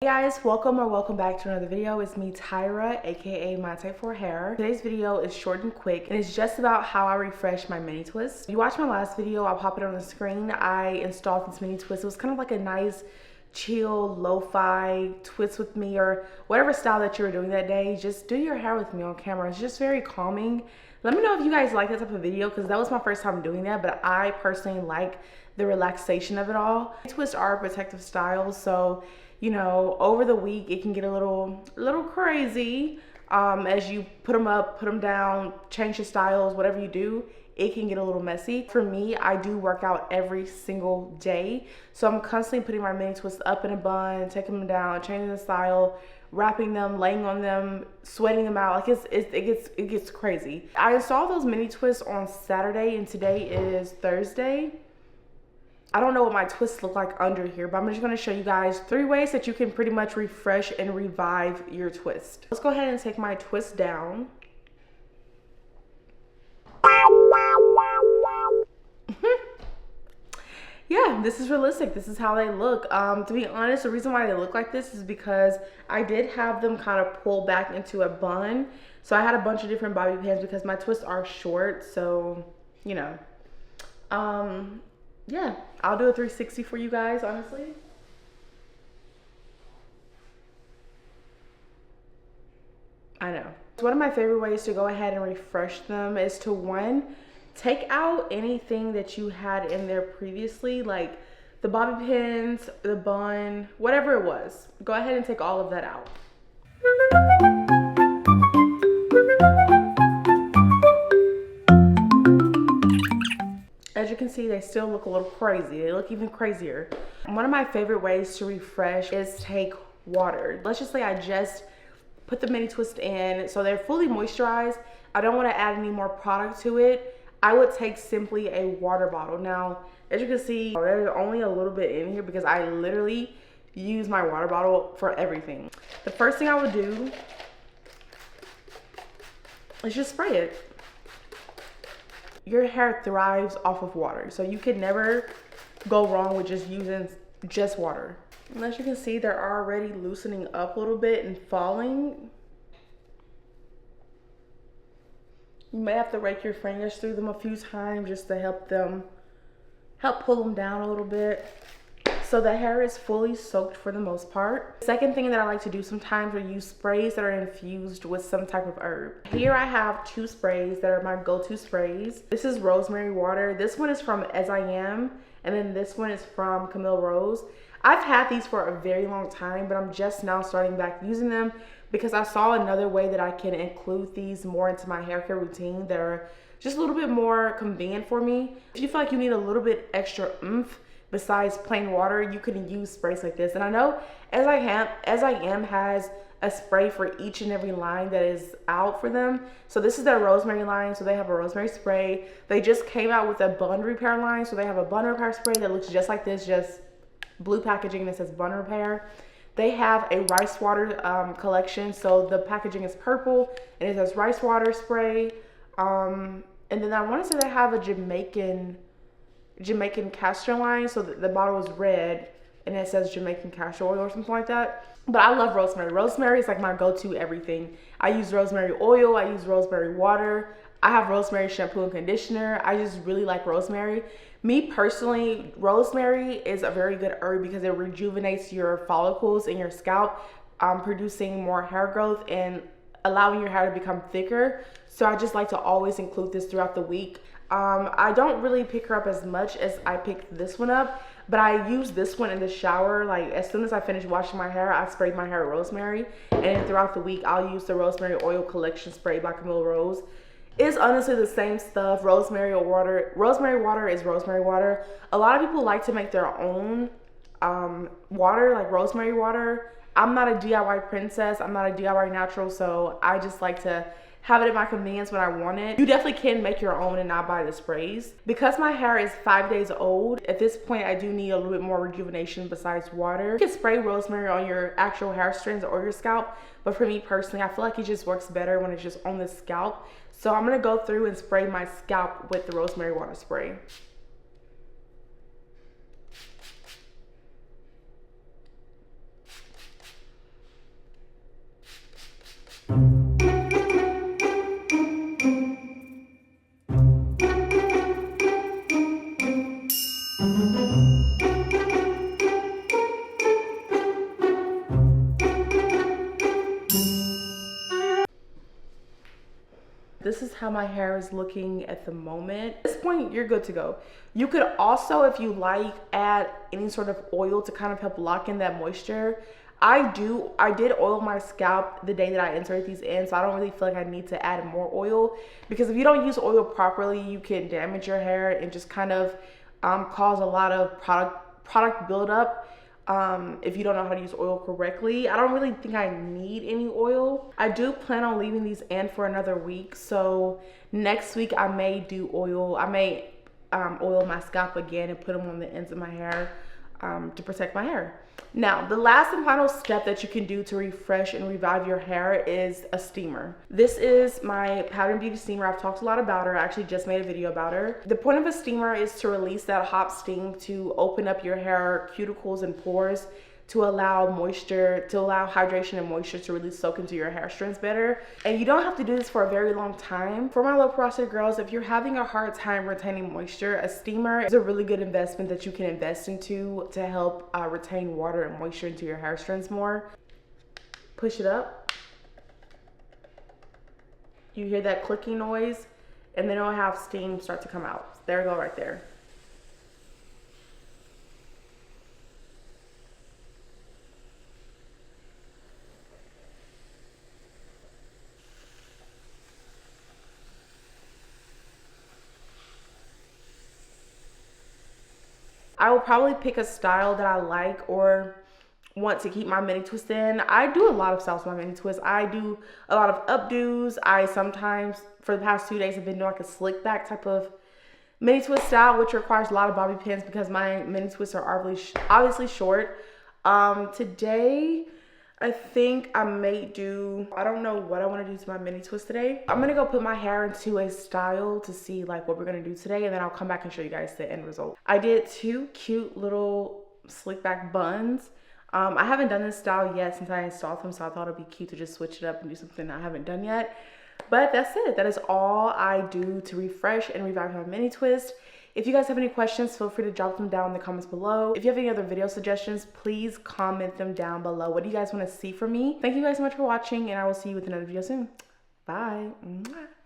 Hey guys, welcome back to another video. It's me, Tyra, aka My Type 4 Hair. Today's video is short and quick, and it's just about how I refresh my mini twist. If you watched my last video, I'll pop it on the screen. I installed this mini twist. It was kind of like a nice, chill, lo-fi twist with me, or whatever style that you were doing that day. Just do your hair with me on camera. It's just very calming. Let me know if you guys like that type of video, because that was my first time doing that, but I personally like the relaxation of it all. Twists are a protective style, so you know, over the week it can get a little crazy as you put them up, put them down, change your styles, whatever you do, it can get a little messy. For me, I do work out every single day, so I'm constantly putting my mini twists up in a bun, taking them down, changing the style, wrapping them, laying on them, sweating them out. Like it gets crazy. I installed those mini twists on Saturday, and today is Thursday. I don't know what my twists look like under here, but I'm just going to show you guys 3 ways that you can pretty much refresh and revive your twist. Let's go ahead and take my twist down. Yeah, this is realistic. This is how they look. To be honest, the reason why they look like this is because I did have them kind of pull back into a bun. So I had a bunch of different bobby pins because my twists are short. So, you know, yeah, I'll do a 360 for you guys, honestly. I know. One of my favorite ways to go ahead and refresh them is to, one, take out anything that you had in there previously, like the bobby pins, the bun, whatever it was. Go ahead and take all of that out. As you can see, they still look a little crazy. They look even crazier. One of my favorite ways to refresh is take water. Let's just say I just put the mini twist in, so they're fully moisturized. I don't want to add any more product to it. I would take simply a water bottle. Now, as you can see, there's only a little bit in here because I literally use my water bottle for everything. The first thing I would do is just spray it. Your hair thrives off of water, so you can never go wrong with just using just water. And as you can see, they're already loosening up a little bit and falling. You may have to rake your fingers through them a few times just to help pull them down a little bit, so the hair is fully soaked for the most part. Second thing that I like to do sometimes are use sprays that are infused with some type of herb. Here I have 2 sprays that are my go-to sprays. This is rosemary water. This one is from As I Am, and then this one is from Camille Rose. I've had these for a very long time, but I'm just now starting back using them because I saw another way that I can include these more into my hair care routine that are just a little bit more convenient for me. If you feel like you need a little bit extra oomph besides plain water, you can use sprays like this. And I know As I Am has a spray for each and every line that is out for them. So this is their rosemary line, so they have a rosemary spray. They just came out with a bun repair line, so they have a bun repair spray that looks just like this, just blue packaging that says bun repair. They have a rice water collection, so the packaging is purple and it says rice water spray. And then I want to say they have a Jamaican castor line, so the bottle is red and it says Jamaican castor oil or something like that. But I love rosemary. Rosemary is like my go-to everything. I use rosemary oil, I use rosemary water, I have rosemary shampoo and conditioner. I just really like rosemary. Me personally, rosemary is a very good herb because it rejuvenates your follicles in your scalp, producing more hair growth and allowing your hair to become thicker. So I just like to always include this throughout the week. I don't really pick her up as much as I picked this one up, but I use this one in the shower. Like as soon as I finish washing my hair, I spray my hair with rosemary, and then throughout the week I'll use the rosemary oil collection spray by Camille Rose. It's honestly the same stuff. Rosemary water is rosemary water. A lot of people like to make their own water, like rosemary water. I'm not a DIY princess. I'm not a DIY natural, so I just like to have it at my convenience when I want it. You definitely can make your own and not buy the sprays. Because my hair is 5 days old, at this point I do need a little bit more rejuvenation besides water. You can spray rosemary on your actual hair strands or your scalp, but for me personally, I feel like it just works better when it's just on the scalp. So I'm gonna go through and spray my scalp with the rosemary water spray. how my hair is looking at the moment. At this point, you're good to go. You could also, if you like, add any sort of oil to kind of help lock in that moisture. I did oil my scalp the day that I inserted these in, so I don't really feel like I need to add more oil, because if you don't use oil properly, you can damage your hair and just kind of cause a lot of product buildup. If you don't know how to use oil correctly. I don't really think I need any oil. I do plan on leaving these in for another week, so next week I may do oil. I may oil my scalp again and put them on the ends of my hair to protect my hair. Now, the last and final step that you can do to refresh and revive your hair is a steamer. This is my Powder Beauty steamer. I've talked a lot about her. I actually just made a video about her. The point of a steamer is to release that hot steam to open up your hair cuticles and pores, to allow moisture, to allow hydration and moisture to really soak into your hair strands better. And you don't have to do this for a very long time. For my low porosity girls, if you're having a hard time retaining moisture, a steamer is a really good investment that you can invest into to help retain water and moisture into your hair strands more. Push it up. You hear that clicking noise, and then it'll have steam start to come out. There we go, right there. I will probably pick a style that I like or want to keep my mini twist in. I do a lot of styles with my mini twist. I do a lot of updos. I sometimes, for the past 2 days, have been doing like a slick back type of mini twist style, which requires a lot of bobby pins because my mini twists are obviously short. Today, I think I may do, I don't know what I want to do to my mini twist today. I'm going to go put my hair into a style to see like what we're going to do today, and then I'll come back and show you guys the end result. I did 2 cute little slick back buns. I haven't done this style yet since I installed them, so I thought it'd be cute to just switch it up and do something I haven't done yet. But that's it. That is all I do to refresh and revive my mini twist. If you guys have any questions, feel free to drop them down in the comments below. If you have any other video suggestions, please comment them down below. What do you guys want to see from me? Thank you guys so much for watching, and I will see you with another video soon. Bye. Mwah.